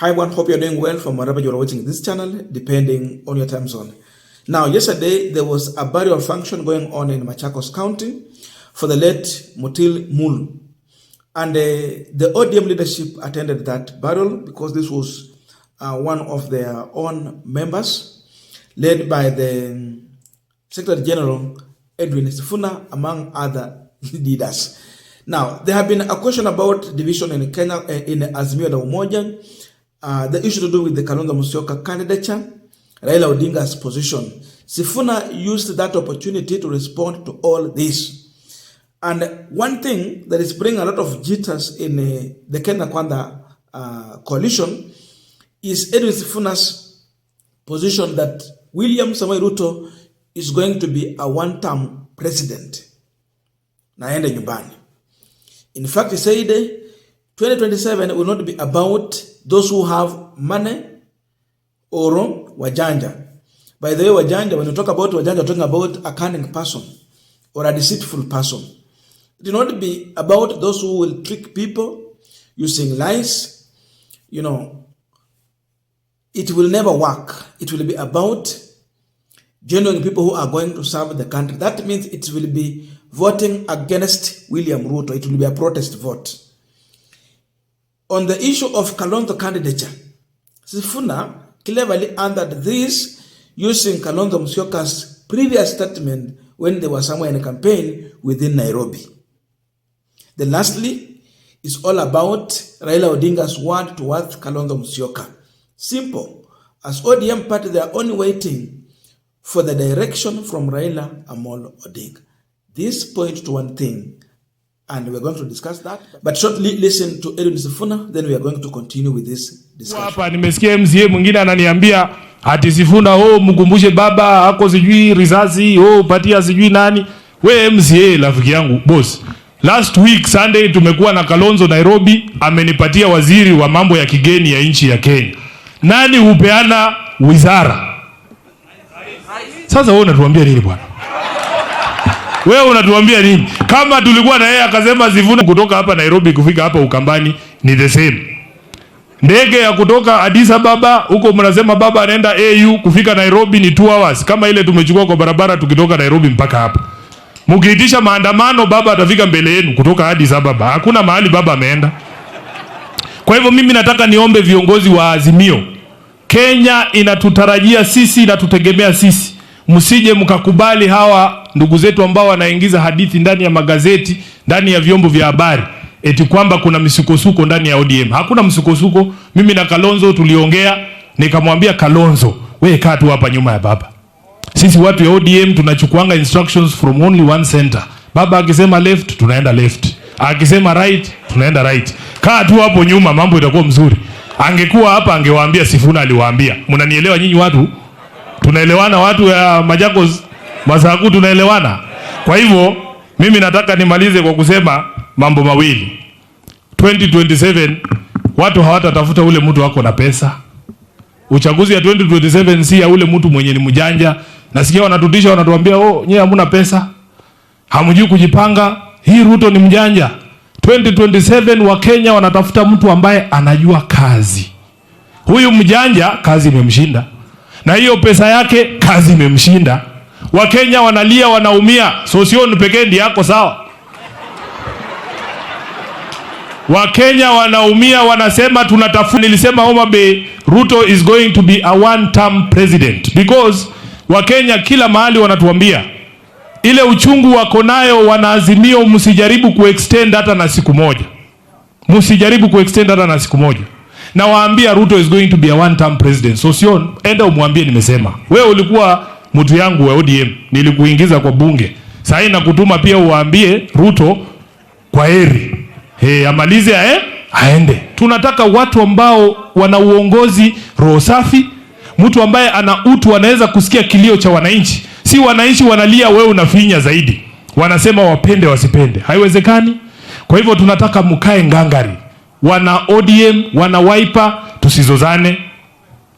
Hi everyone, hope you're doing well from wherever you're watching this channel, depending on your time zone. Now, yesterday there was a burial function going on in Machakos County for the late Mutil Mulu. And the ODM leadership attended that burial because this was one of their own members, led by the Secretary General Edwin Sifuna, among other leaders. Now, there have been a question about division in Kenya, in Azimio la Umoja, the issue to do with the Kalonzo Musyoka candidature, Raila Odinga's position. Sifuna used that opportunity to respond to all this. And one thing that is bringing a lot of jitters in the Kenya Kwanza coalition is Edwin Sifuna's position that William Samoei Ruto is going to be a one-term president. Naende nyumbani. In fact, he said 2027 will not be about those who have money or wajanja. By the way, wajanja, when you talk about wajanja, you're talking about a cunning person or a deceitful person. It will not be about those who will trick people using lies. You know, it will never work. It will be about genuine people who are going to serve the country. That means it will be voting against William Ruto. It will be a protest vote. On the issue of Kalonzo candidature, Sifuna cleverly answered this using Kalonzo Musyoka's previous statement when they were somewhere in a campaign within Nairobi. Then lastly is all about Raila Odinga's word towards Kalonzo Musyoka. Simple. As ODM party, they are only waiting for the direction from Raila Amolo Odinga. This points to one thing, and we're going to discuss that. But shortly listen to Edwin Sifuna, then we are going to continue with this discussion. Hapa nimesikia MCA mwingine ananiambia ati Sifuna mkumbushe baba hako sijui rizazi patia sijui nani. We MCA rafiki yangu boss. Last week Sunday tumekuwa na Kalonzo Nairobi, amenipatia waziri wa mambo ya kigeni ya nchi ya Kenya. Nani hupeana wizara? Sasa wewe unatuambia nini bwana? Wewe unatuambia nini? Kama tulikuwa na yeye akasema Sifuna kutoka hapa Nairobi kufika hapa Ukambani ni the same. Ndege ya kutoka Addis Ababa huko mnasema baba anaenda AU kufika Nairobi ni 2 hours. Kama ile tumechukua kwa barabara tukitoka Nairobi mpaka hapa. Mkiitisha maandamano baba atafika mbele yenu kutoka Addis Ababa. Hakuna mahali baba ameenda. Kwa hivyo mimi nataka niombe viongozi wa Azimio. Kenya inatutarajia sisi, inatutegemea sisi. Msije mkakubali hawa ndugu zetu ambao wanaingiza hadithi ndani ya magazeti, ndani ya vyombo vya habari, eti kwamba kuna misukosuko ndani ya ODM. Hakuna msukosuko. Mimi na Kalonzo tuliongea, nikamwambia Kalonzo, wewe kaa tu hapa nyuma ya baba. Sisi watu ya ODM tunachukuanga instructions from only one center. Baba akisema left, tunaenda left. Akisema right, tunaenda right. Kaa tu hapo nyuma, mambo itakuwa mzuri. Angekuwa hapa angewaambia Sifuna aliwaambia. Mnanielewa nyinyi watu? Tunaelewana watu ya Machakos, Masaku tunaelewana. Kwa hivyo mimi nataka nimalize kwa kusema mambo mawili. 2027 watu hawatatafuta ule mtu wako na pesa. Uchaguzi ya 2027 si ya ule mtu mwenye ni mjanja. Nasikia wanatutisha wanatuambia nyinyi hamna pesa. Hamjui kujipanga. Hii Ruto ni mjanja. 2027 wa Kenya wanatafuta mtu ambaye anajua kazi. Huyu mjanja kazi imemshinda. Na hiyo pesa yake kazi imemshinda. Wakenya wanalia wanaumia. Sosion pekee ndiye yako sawa. Wakenya wanaumia wanasema tunatafuta. Nilisema Homa Bay Ruto is going to be a one-term president. Because Wakenya kila mahali wanatuambia ile uchungu wako nayo wanaazimio, msijaribu kuextend hata na siku moja. Msijaribu kuextend hata na siku moja. Na waambia Ruto is going to be a one-term president. So Sion, enda umwambie nimesema. Wewe ulikuwa mtu yangu wa ODM. Nilikuingiza kwa bunge. Sasa nakutuma pia uwaambie Ruto kwa heri. Amalize aende. Tunataka watu ambao wana uongozi roho safi. Mtu ambaye ana utu anaweza kusikia kilio cha wananchi. Si wananchi wanalia wewe unafinya zaidi. Wanasema wapende wasipende. Haiwezekani. Kwa hivyo tunataka mkae ngangari. Wana ODM, wana Wiper, tusizozane.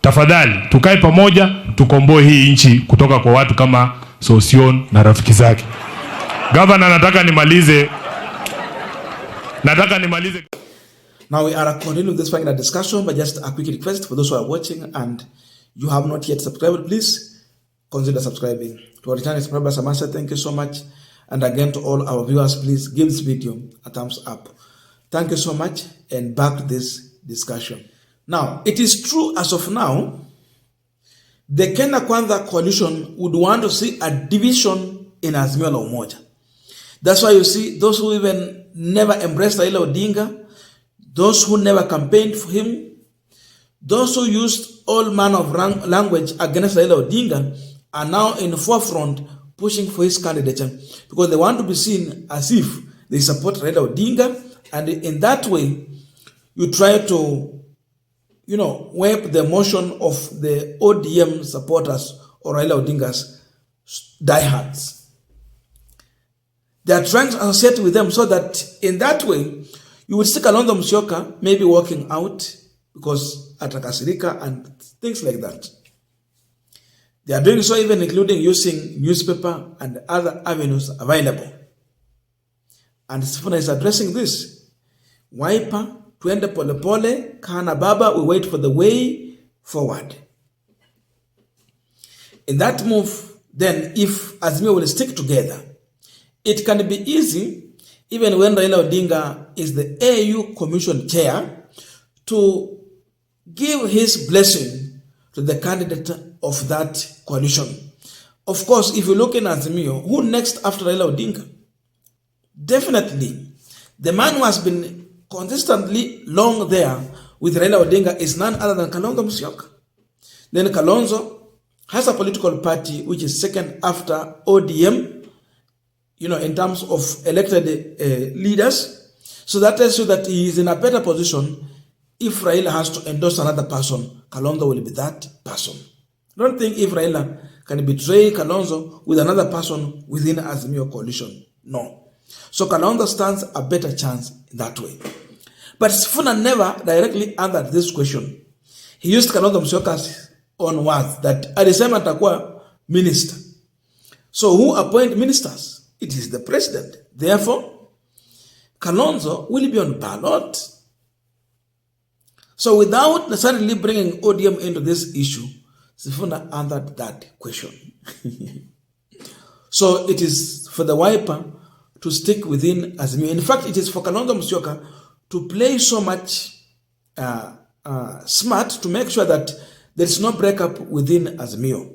Tafadhali, tukae pamoja, tukomboe hii nchi kutoka kwa watu kama Sosion na rafiki zake. Governor, nataka nimalize. Now we are continuing this final discussion, but just a quick request for those who are watching and you have not yet subscribed, please consider subscribing. To our returning subscribers, I must say thank you so much. And again, to all our viewers, please give this video a thumbs up. Thank you so much, and back to this discussion. Now, it is true as of now, the Kenya Kwanza coalition would want to see a division in Azimio la Umoja. That's why you see those who even never embraced Raila Odinga, those who never campaigned for him, those who used all manner of language against Raila Odinga are now in the forefront pushing for his candidature because they want to be seen as if they support Raila Odinga, and in that way, you try to, wipe the emotion of the ODM supporters or Raila Odinga's diehards. They are trying to associate with them so that in that way, you will see Kalonzo Musyoka maybe walking out because atakasirika and things like that. They are doing so even including using newspaper and other avenues available. And Sifuna is addressing this. Wiper, twende pole pole, kana baba, we wait for the way forward. In that move, then, if Azimio will stick together, it can be easy, even when Raila Odinga is the AU Commission Chair, to give his blessing to the candidate of that coalition. Of course, if you look in Azimio, who next after Raila Odinga? Definitely, the man who has been consistently long there with Raila Odinga is none other than Kalonzo Musyoka. Then Kalonzo has a political party which is second after ODM, in terms of elected leaders. So that tells you that he is in a better position. If Raila has to endorse another person, Kalonzo will be that person. Don't think if Raila can betray Kalonzo with another person within Azimio coalition. No. So Kalonzo stands a better chance in that way. But Sifuna never directly answered this question. He used Kalonzo Musyoka's own words that alisema atakuwa minister. So who appoint ministers? It is the president. Therefore, Kalonzo will be on ballot. So without necessarily bringing ODM into this issue, Sifuna answered that question. So it is for the Wiper to stick within Azimio. In fact, it is for Kalonzo Musyoka to play so much smart to make sure that there is no breakup within Azimio.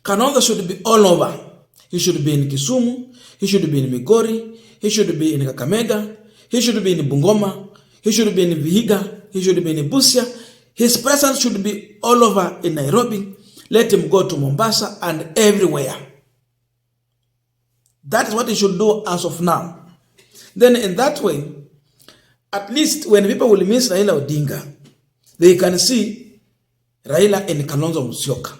Kalonzo should be all over. He should be in Kisumu, he should be in Migori, he should be in Kakamega, he should be in Bungoma, he should be in Vihiga, he should be in Busia. His presence should be all over in Nairobi. Let him go to Mombasa and everywhere. That is what he should do as of now. Then in that way, at least when people will miss Raila Odinga, they can see Raila and Kalonzo Musyoka.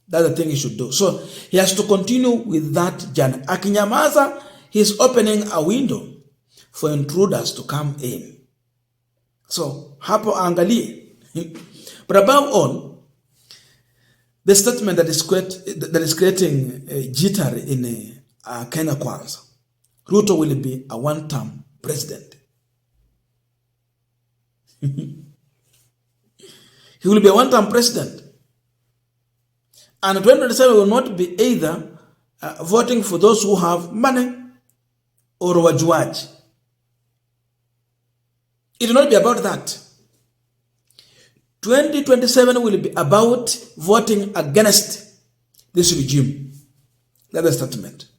That's the thing he should do. So he has to continue with that journey. Akinyamaza, he's opening a window for intruders to come in. So, hapo angalie. But above all, the statement that is creating a jitter in Kenya Kwanza, Ruto will be a one-term president. He will be a one-term president. And 2027 will not be either voting for those who have money or wajuaji. It will not be about that. 2027 will be about voting against this regime. That's the statement.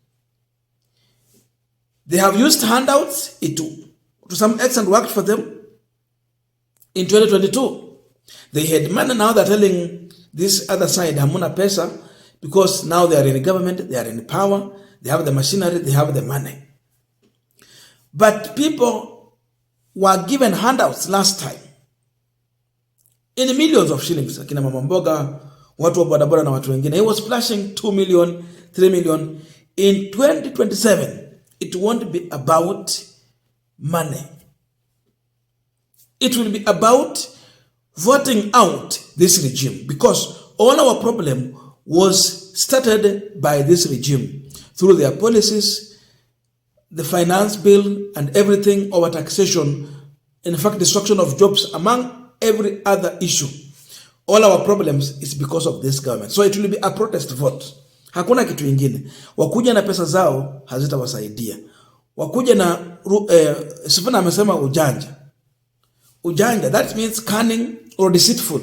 They have used handouts. It to some extent worked for them. In 2022, they had money. Now they're telling this other side, hamuna pesa, because now they are in government, they are in power, they have the machinery, they have the money. But people were given handouts last time in millions of shillings. Akina Mama Mboga, watu wa bodaboda na watu wengine. He was splashing 2 million, 3 million. In 2027, it won't be about money. It will be about voting out this regime, because all our problem was started by this regime through their policies, the finance bill and everything, over taxation, in fact, destruction of jobs, among every other issue. All our problems is because of this government. So it will be a protest vote. Hakuna kitu ingine. Wakuja na pesa zao hazitawasaidia. Wakuja na Sifuna amesema ujanja. Ujanja, that means cunning or deceitful.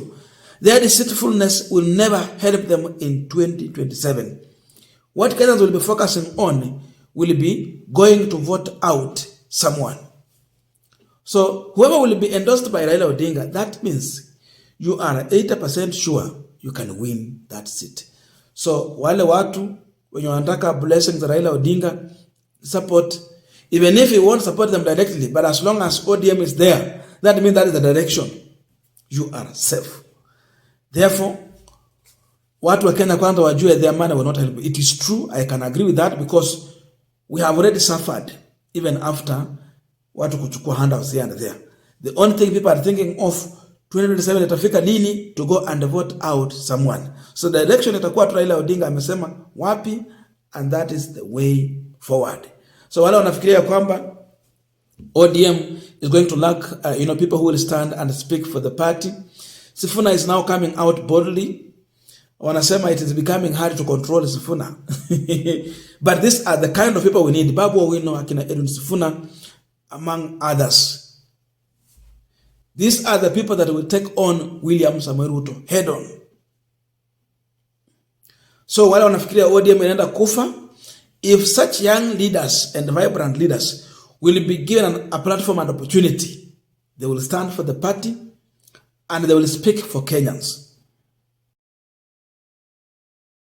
Their deceitfulness will never help them in 2027. What Kenyans will be focusing on will be going to vote out someone. So whoever will be endorsed by Raila Odinga, that means you are 80% sure you can win that seat. So wale watu wenye wanataka blessings za Raila Odinga, support, even if you won't support them directly, but as long as ODM is there, that means that is the direction. You are safe. Therefore, watu wa Kenya kwanza wajue their money will not help. It is true, I can agree with that, because we have already suffered even after watu kuchukua handouts here and there. The only thing people are thinking of 2027 itafika lini to go and vote out someone. So the election itakuwa tu Raila Odinga amesema wapi, and that is the way forward. So wale wanafikiria kwamba ODM is going to lack people who will stand and speak for the party. Sifuna is now coming out boldly. Wanasema it is becoming hard to control Sifuna. But these are the kind of people we need. Babu Owino, akina Edwin Sifuna, among others. These are the people that will take on William Samoei Ruto head on. So wale wanafikiria ODM inaenda kufa, if such young leaders and vibrant leaders will be given a platform and opportunity, they will stand for the party and they will speak for Kenyans.